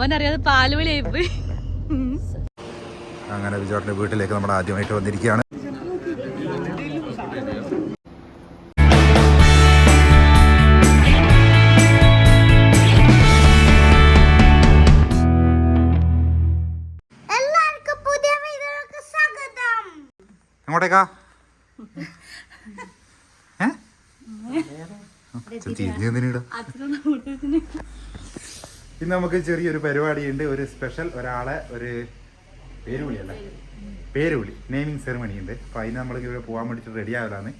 ഓനറിയാതെ പാലുവിളിയായി പോയി. അങ്ങനെ വിജോട്ടിന്റെ വീട്ടിലേക്ക് നമ്മൾ ആദ്യമായിട്ട് വന്നിരിക്കുകയാണ്. അങ്ങോട്ടേക്കാ ഇന്ന് നമുക്ക് ചെറിയൊരു പരിപാടിയുണ്ട്. ഒരു സ്പെഷ്യൽ ഒരാളെ ഒരു പേരുവിളി നെയിമിങ് സെറിമണി ഉണ്ട്. അപ്പോൾ അതിന് നമ്മൾ ഇവിടെ പോകാൻ വേണ്ടിയിട്ട് റെഡി ആവലാണ്.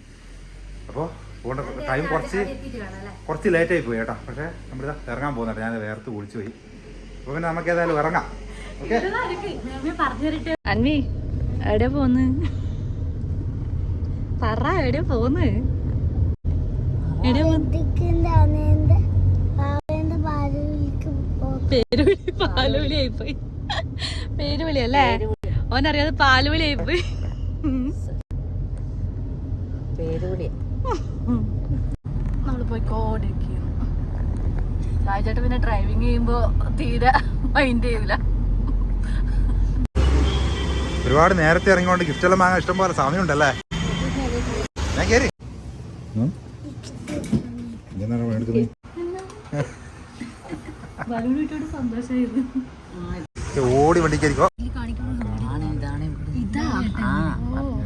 അപ്പോൾ പോകേണ്ട ടൈം കുറച്ച് ലേറ്റായി പോയി കേട്ടോ. പക്ഷേ നമ്മളിതാ ഇറങ്ങാൻ പോകുന്നുണ്ട്. ഞാൻ വേർത്ത് കുളിച്ചു പോയി. അപ്പോൾ പിന്നെ നമുക്ക് ഏതായാലും ഇറങ്ങാം. ഓക്കെ അൻവി എവിടെ പോന്ന് പറ, എവിടെ പോന്ന്? പേരുവിളി പാലുവിളി ആയിപ്പോയി. പേരുവിളി അല്ലേ? ഓനറിയാതെ പാലുവിളി ആയിപ്പോയി. നമ്മള് പോയിക്കോണ്ടിരിക്കുന്നു. സായിച്ചേട്ടൻ പിന്നെ ഡ്രൈവിങ് ചെയ്യുമ്പോ തീരെ മൈൻഡ് ചെയ്യില്ല. ഒരുപാട് നേരത്തെ ഇറങ്ങിക്കൊണ്ട് ഗിഫ്റ്റ് എല്ലാം വാങ്ങാൻ ഇഷ്ടം പോലെ സമയമുണ്ടല്ലേ? ഞാൻ കേറി ഓടി വണ്ടി കയറിക്കോ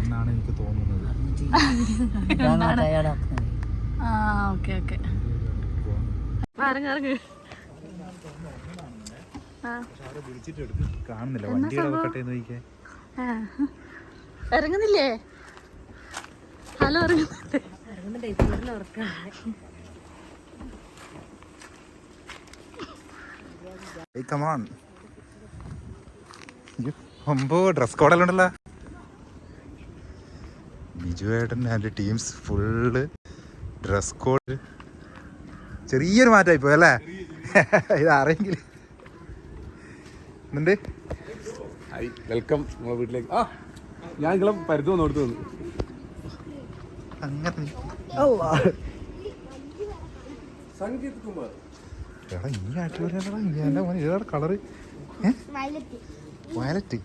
എന്നാണ് എനിക്ക് തോന്നുന്നത്. കാണുന്നില്ല വണ്ടികളൊക്കെ. ഇറങ്ങുന്നില്ലേ? ഹലോ, ഇറങ്ങുന്നില്ലേ? ഡ്രസ് കോഡെല്ലാം ഉണ്ടല്ലോ. ബിജുവേട്ടൻ and teams full dress code. ചെറിയൊരു മാറ്റമായി പോയി അല്ലേ? ഇത് ആരെങ്കിലും എന്തുണ്ട്? വെൽക്കം നമ്മളെ വീട്ടിലേക്ക്. ഞാൻ നിങ്ങളെ പരുത്ത് വന്നോടുത്ത് വന്നു. അങ്ങനെ സംഗീത് കുമാർ ഏതാണ് കളറ്? വയലറ്റ്.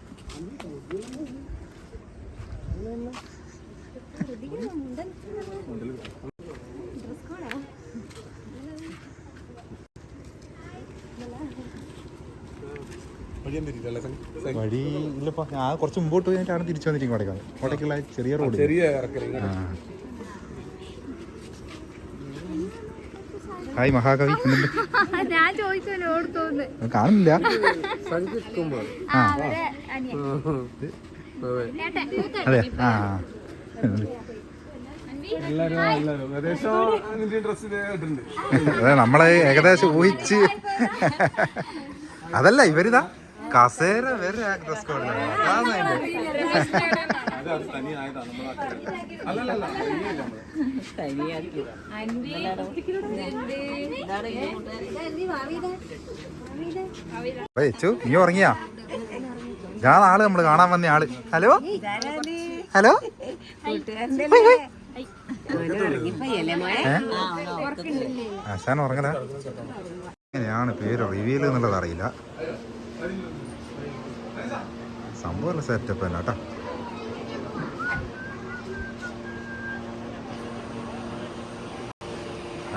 വഴി ഇല്ലപ്പോ. ഞാൻ കുറച്ച് മുമ്പോട്ട് പോയിട്ടാണ് തിരിച്ചു വന്നിട്ട് ഇങ്ങോട്ടേക്കുള്ള ചെറിയ റോഡ്. ഹായ് മഹാകവി. കാണുന്നില്ല. അതെ. അതെ, നമ്മളെ ഏകദേശം ഊഹിച്ച്. അതല്ല, ഇവരിതാ കസേര വരെ ഡ്രസ് കോഡിലാണ്. നീ ഉറങ്ങിയാ? ഞാൻ ആള് നമ്മള് കാണാൻ വന്ന ആള്. Hello hello. ആശാൻ ഉറങ്ങല. എങ്ങനെയാണ് പേര് റിവീൽ എന്നുള്ളത് അറിയില്ല. സംഭവം സെറ്റപ്പ് അല്ല കേട്ടോ.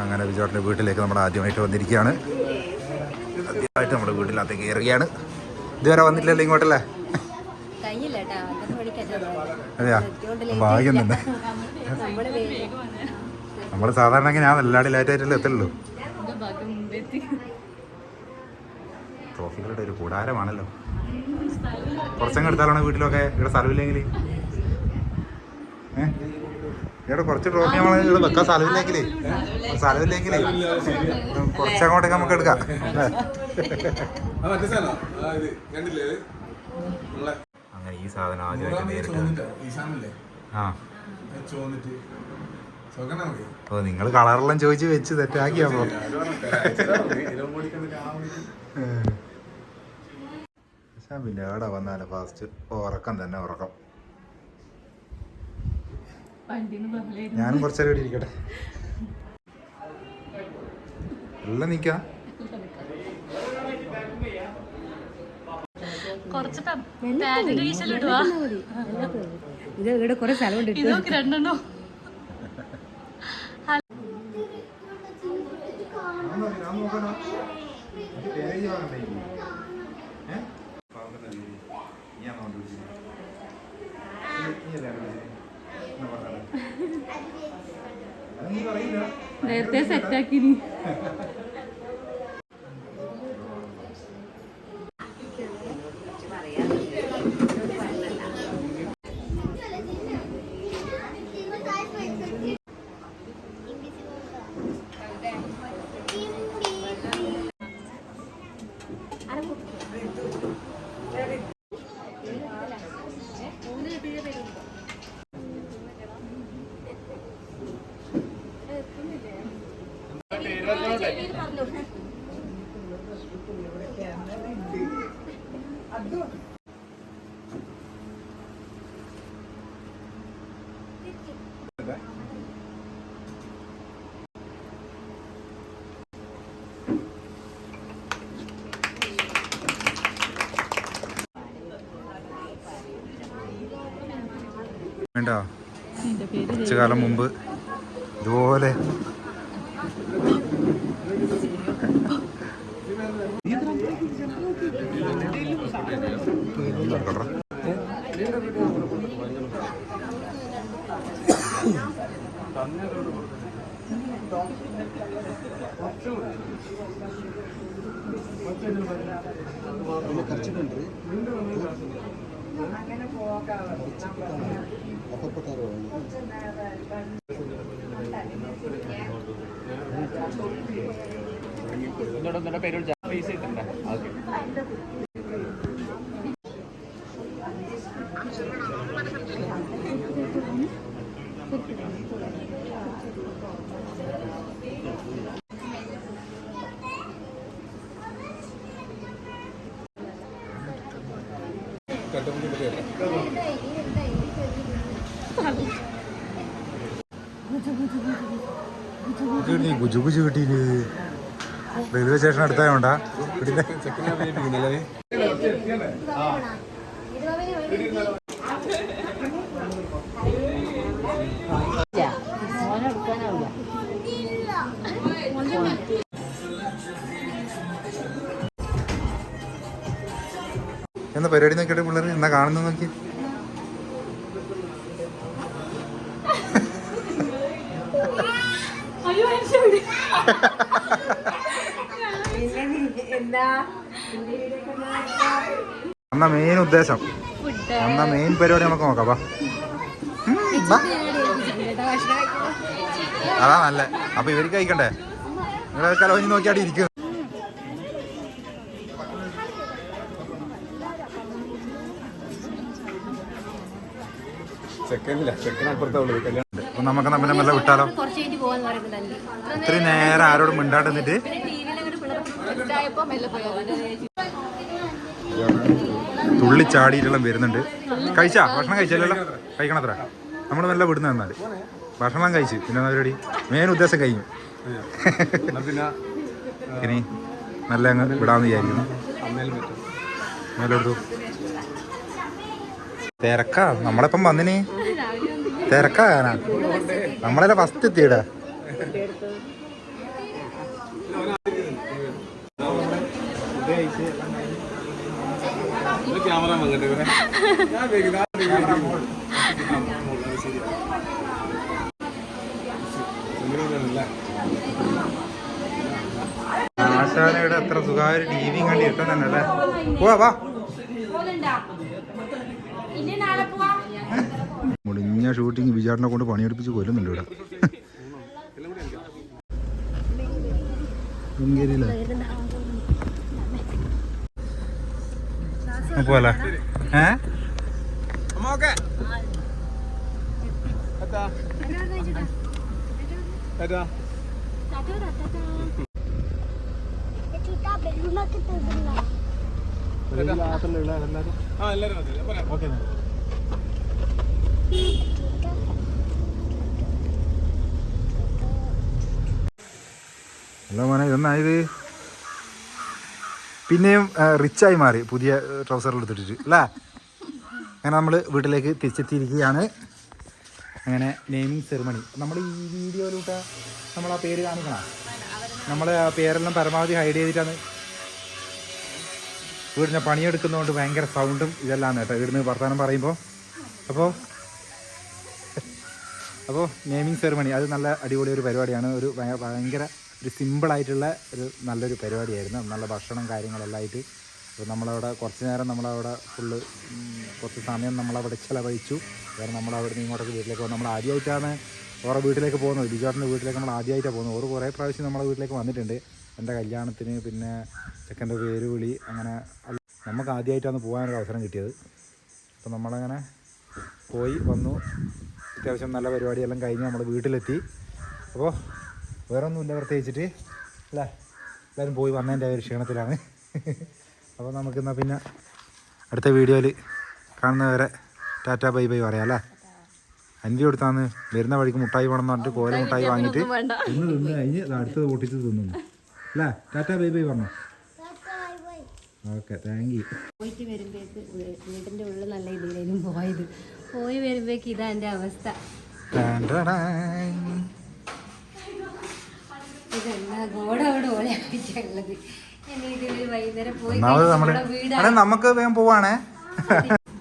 അങ്ങനെ വിജോട്ടിന്റെ വീട്ടിലേക്ക് നമ്മൾ ആദ്യമായിട്ട് വന്നിരിക്കുകയാണ്. ആദ്യമായിട്ട് നമ്മുടെ വീട്ടിനകത്തേക്ക് കയറുകയാണ്. ഇതുവരെ വന്നിട്ടില്ലല്ലോ ഇങ്ങോട്ടല്ലേ? അതെയാ, ഭാഗ്യം തന്നെ. നമ്മൾ സാധാരണ ഞാൻ എല്ലാവരും ലേറ്റായിട്ടല്ലേ എത്തുള്ളൂ. ട്രോഫികളുടെ ഒരു കൂടാരമാണല്ലോ. കുറച്ചങ്ങ് എടുത്താലാണ് വീട്ടിലൊക്കെ. ഇവിടെ സ്ഥലമില്ലെങ്കിൽ ഇവിടെ കുറച്ച് ട്രോഫി നമ്മൾ ഇവിടെ വെക്കാൻ സ്ഥലമില്ലെങ്കിലേ കുറച്ചങ്ങോട്ടേക്ക് നമുക്ക് എടുക്കാം. അങ്ങനെ ഈ സാധനം ആദ്യമായിട്ട് നേരിട്ട്. ഓ, നിങ്ങൾ കളറെല്ലാം ചോദിച്ച് വെച്ച് തെറ്റാക്കിയാണോ? പിന്നെ എവിടെ വന്നാലും ഫാസ്റ്റ് ഉറക്കം തന്നെ ഉറക്കം. ഞാനും കുറച്ചേരം ഇവിടെ ഇരിക്കട്ടെ. എല്ലാം നിൽക്കാം. കുറച്ച് പാന്റിന്റെ കീശലിടുവാ. ഇത് ഇവിടെ കുറെ സ്ഥലമുണ്ട്. ഇത് നോക്കി രണ്ടെണ്ണോ. നേരത്തെ സെറ്റാക്കി. വേണ്ടോ കുറച്ചു കാലം മുമ്പ് ഇതുപോലെ ഗുജു ഗുജു കിട്ടീന്. റെയിൽവേ സ്റ്റേഷൻ അടുത്തായോണ്ടാ എന്നാ പരിപാടി നോക്കിയിട്ട് പിള്ളേർ എന്നാ കാണുന്ന നോക്കി. എന്നാ മെയിൻ ഉദ്ദേശം, എന്നാ മെയിൻ പരിപാടി നമുക്ക് നോക്കാം. അതാ നല്ല. അപ്പൊ ഇവർക്ക് കഴിക്കണ്ടേ? നിങ്ങളെ കലവഞ്ഞ് നോക്കിയാടി ഇരിക്കും. നമുക്ക് നമ്മളെ മെല്ലെ വിട്ടാലോ? ഇത്രയും നേരം ആരോടും മിണ്ടാണ്ട് നിന്നിട്ട് തുള്ളി ചാടിയിട്ടെല്ലാം വരുന്നുണ്ട്. കഴിച്ചാ? ഭക്ഷണം കഴിച്ചല്ലോ? കഴിക്കണത്ര. നമ്മൾ മെല്ലെ വിടുന്ന എന്നാൽ ഭക്ഷണം കഴിച്ച് പിന്നെ പരിപാടി മെയിൻ ഉദ്ദേശം കഴിഞ്ഞു. ഇനി നല്ല അങ്ങ് വിടാമെന്ന് വിചാരിക്കുന്നു. മേലെടുത്തു. തിരക്കാ നമ്മളിപ്പം വന്നിന്. തിരക്കാനാ നമ്മളെല്ലാം ഫസ്റ്റ് എത്തിയിടാ. ആശാനയുടെ എത്ര സുഖായ ടിവിയും കണ്ടി ഇഷ്ടം തന്നെ അല്ലേ? പോവാ വാ. മുടിഞ്ഞ ഷൂട്ടിങ് വിചാരണ കൊണ്ട് പണിയെടുപ്പിച്ച് കൊല്ലുന്നുണ്ട് ഇവിടെ. പോലെ അല്ല മോനെ ഇതൊന്നായത് പിന്നെയും റിച്ചായി മാറി പുതിയ ട്രൗസറിൽ എടുത്തിട്ട് അല്ലേ. അങ്ങനെ നമ്മൾ വീട്ടിലേക്ക് തിരിച്ചെത്തിയിരിക്കുകയാണ്. അങ്ങനെ നെയിമിങ് സെറിമണി നമ്മൾ ഈ വീഡിയോയിലൂടെ നമ്മൾ ആ പേര് കാണിക്കണം. നമ്മൾ ആ പേരെല്ലാം പരമാവധി ഹൈഡ് ചെയ്തിട്ടാണ്. വീടിനെ പണിയെടുക്കുന്നതുകൊണ്ട് ഭയങ്കര സൗണ്ടും ഇതെല്ലാം കേട്ടോ വീടിന് വർത്തമാനം പറയുമ്പോൾ. അപ്പോൾ നെയിമിങ് സെറിമണി അത് നല്ല അടിപൊളി ഒരു പരിപാടിയാണ്. ഒരു ഭയങ്കര ഒരു സിമ്പിളായിട്ടുള്ള ഒരു നല്ലൊരു പരിപാടിയായിരുന്നു. നല്ല ഭക്ഷണം കാര്യങ്ങളെല്ലാം ആയിട്ട്. അപ്പോൾ നമ്മളവിടെ കുറച്ച് നേരം നമ്മളവിടെ ഫുള്ള് കുറച്ച് സമയം നമ്മളവിടെ ചിലവഴിച്ചു. കാരണം നമ്മളവിടെ നിന്ന് ഇങ്ങോട്ടേക്ക് വീട്ടിലേക്ക് പോകുന്നത് നമ്മൾ ആദ്യമായിട്ടാണ് ഓരോ വീട്ടിലേക്ക് പോകുന്നത്. ബിജുവാട്ടിൻ്റെ വീട്ടിലേക്ക് നമ്മൾ ആദ്യമായിട്ടാണ് പോകുന്നത്. ഓരോ കുറേ പ്രാവശ്യം നമ്മളെ വീട്ടിലേക്ക് വന്നിട്ടുണ്ട്. എൻ്റെ കല്യാണത്തിന് പിന്നെ ചെക്കൻ്റെ പേര് വിളി അങ്ങനെ നമുക്ക് ആദ്യമായിട്ടാണ് പോകാനൊരു അവസരം കിട്ടിയത്. അപ്പോൾ നമ്മളങ്ങനെ പോയി വന്നു. അത്യാവശ്യം നല്ല പരിപാടിയെല്ലാം കഴിഞ്ഞ് നമ്മൾ വീട്ടിലെത്തി. അപ്പോൾ വേറെ ഒന്നുമില്ല പ്രത്യേകിച്ചിട്ട് അല്ലേ. എല്ലാവരും പോയി വന്നതിൻ്റെ ഒരു ക്ഷീണത്തിലാണ്. അപ്പോൾ നമുക്കെന്നാൽ പിന്നെ അടുത്ത വീഡിയോയിൽ കാണുന്നവരെ ടാറ്റാ ബൈ ബൈ പറയാം അല്ലേ. അഞ്ച് കൊടുത്താന്ന് വരുന്ന വഴിക്ക് മുട്ടായി വേണമെന്ന് പറഞ്ഞിട്ട് കോല മുട്ടായി വാങ്ങിയിട്ട് ഇന്ന് തിന്ന് കഴിഞ്ഞ് അടുത്തത് പൊട്ടിച്ച് തിന്നു അല്ലേ. ടാറ്റാ ബൈ ബൈ പറഞ്ഞോ. Okay thank you. പോയിട്ട് വരുമ്പോഴേക്ക് വീടിൻ്റെ ഉള്ളിൽ നല്ല ഇതിലേനും പോയി വരുമ്പോഴേക്ക് ഇതാ എൻ്റെ അവസ്ഥ. ഇതെന്നാ ഗോഡവിടെ ഓലയായിട്ടുള്ളത്. ഇനി ഇതിൽ വൈകുന്നേരം പോയി നമുക്ക് വേഗം പോവാണേ.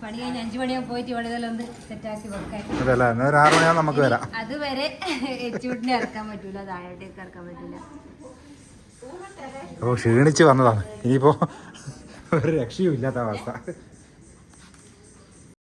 പണി കഴിഞ്ഞ് 5 മണിയാകുമ്പോൾ പോയിട്ട് ഇവിടെ ഇതെല്ലാം ഒന്ന് സെറ്റാക്കി വെക്കാൻ. അതല്ല ഒരു 6 മണിയാകുമ്പോൾ നമുക്ക് വരാം. അതുവരെ ചൂട്ടിനെ ഇറക്കാൻ പറ്റൂല, താഴോട്ടേക്ക് ഇറക്കാൻ പറ്റൂല. അപ്പോൾ ക്ഷീണിച്ച് വന്നതാണ്. ഇനിയിപ്പോൾ ഒരു രക്ഷയും ഇല്ലാത്ത അവസ്ഥ.